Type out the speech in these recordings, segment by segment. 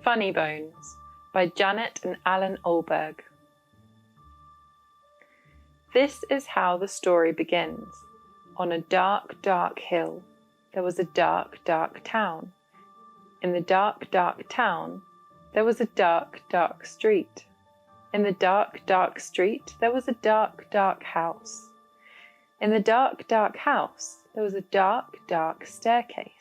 Funny Bones by Janet and Alan Olberg. This is how the story begins. On a dark, dark hill, there was a dark, dark town. In the dark, dark town, there was a dark, dark street. In the dark, dark street, there was a dark, dark house. In the dark, dark house, there was a dark, dark staircase.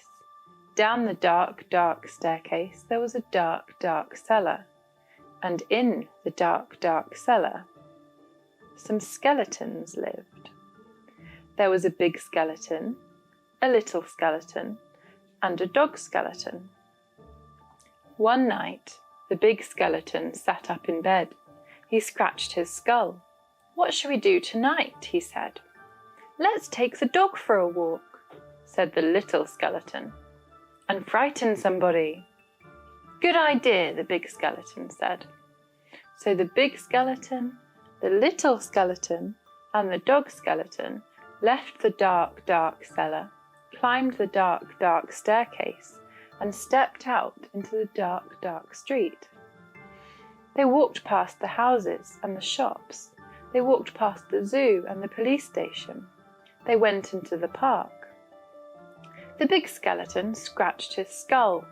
Down the dark, dark staircase, there was a dark, dark cellar. And in the dark, dark cellar, some skeletons lived. There was a big skeleton, a little skeleton, and a dog skeleton. One night, the big skeleton sat up in bed. He scratched his skull. "What shall we do tonight?" he said. "Let's take the dog for a walk," said the little skeleton, "and frighten somebody." "Good idea," the big skeleton said. So the big skeleton, the little skeleton, and the dog skeleton left the dark, dark cellar, climbed the dark, dark staircase, and stepped out into the dark, dark street. They walked past the houses and the shops. They walked past the zoo and the police station. They went into the park. The big skeleton scratched his skull.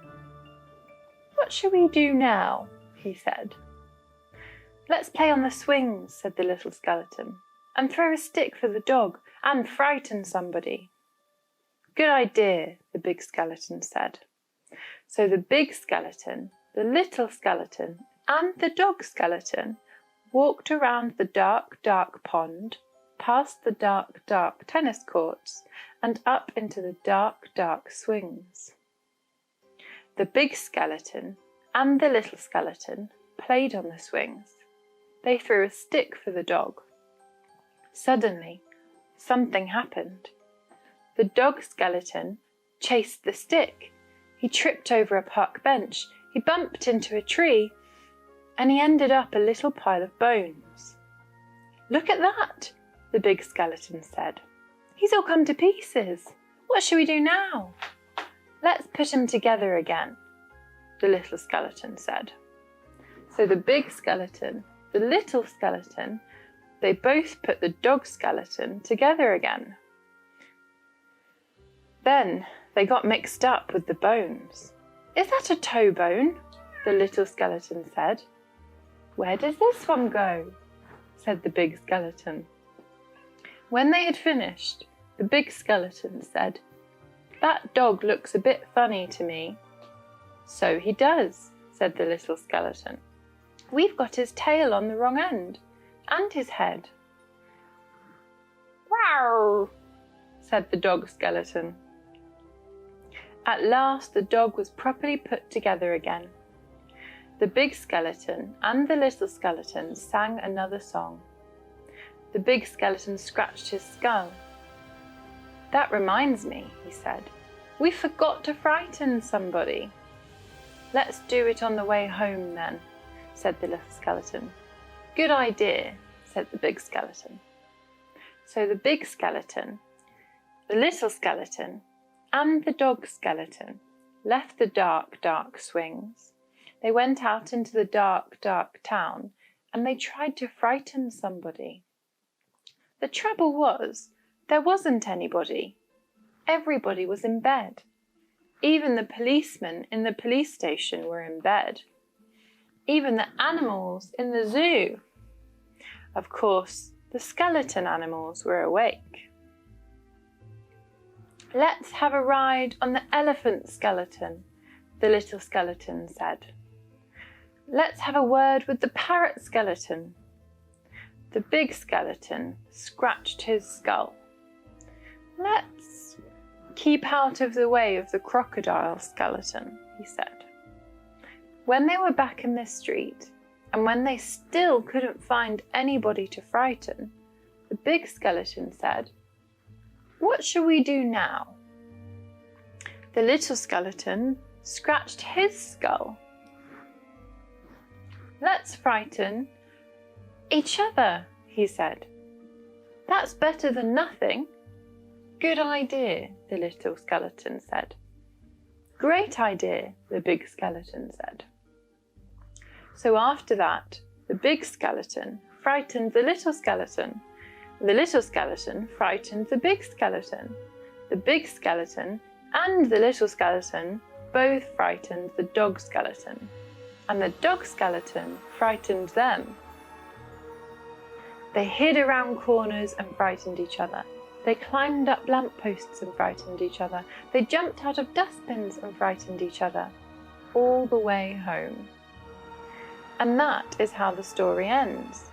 "What shall we do now?" he said. "Let's play on the swings," said the little skeleton, "and throw a stick for the dog and frighten somebody." "Good idea," the big skeleton said. So the big skeleton, the little skeleton, and the dog skeleton walked around the dark, dark pond, past the dark, dark tennis courts, and up into the dark, dark swings. The big skeleton and the little skeleton played on the swings. They threw a stick for the dog. Suddenly, something happened. The dog skeleton chased the stick. He tripped over a park bench. He bumped into a tree, and he ended up a little pile of bones. "Look at that," the big skeleton said. "He's all come to pieces. What shall we do now?" "Let's put him together again," the little skeleton said. So the big skeleton, the little skeleton, they both put the dog skeleton together again. Then they got mixed up with the bones. "Is that a toe bone?" the little skeleton said. "Where does this one go?" said the big skeleton. When they had finished, the big skeleton said, "That dog looks a bit funny to me." "So he does," said the little skeleton. "We've got his tail on the wrong end, and his head." "Wow," said the dog skeleton. At last the dog was properly put together again. The big skeleton and the little skeleton sang another song. The big skeleton scratched his skull. "That reminds me," he said. "We forgot to frighten somebody." "Let's do it on the way home then," said the little skeleton. "Good idea," said the big skeleton. So the big skeleton, the little skeleton, and the dog skeleton left the dark, dark swings. They went out into the dark, dark town, and they tried to frighten somebody. The trouble was, there wasn't anybody. Everybody was in bed. Even the policemen in the police station were in bed. Even the animals in the zoo. Of course, the skeleton animals were awake. "Let's have a ride on the elephant skeleton," the little skeleton said. "Let's have a word with the parrot skeleton." The big skeleton scratched his skull. "Let's keep out of the way of the crocodile skeleton," he said. When they were back in the street, and when they still couldn't find anybody to frighten, the big skeleton said, "What shall we do now?" The little skeleton scratched his skull. "Let's frighten each other," he said. "That's better than nothing." "Good idea," the little skeleton said. "Great idea," the big skeleton said. So after that, the big skeleton frightened the little skeleton. The little skeleton frightened the big skeleton. The big skeleton and the little skeleton both frightened the dog skeleton. And the dog skeleton frightened them. They hid around corners and frightened each other. They climbed up lampposts and frightened each other. They jumped out of dustbins and frightened each other, all the way home. And that is how the story ends.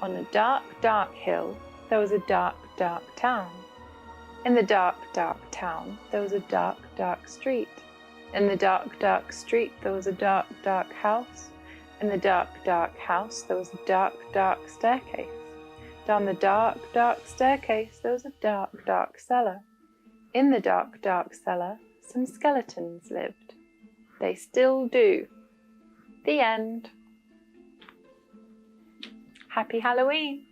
On a dark, dark hill, there was a dark, dark town. In the dark, dark town, there was a dark, dark street. In the dark, dark street, there was a dark, dark house. In the dark, dark house, there was a dark, dark staircase. Down the dark, dark staircase, there was a dark, dark cellar. In the dark, dark cellar, some skeletons lived. They still do. The end. Happy Halloween!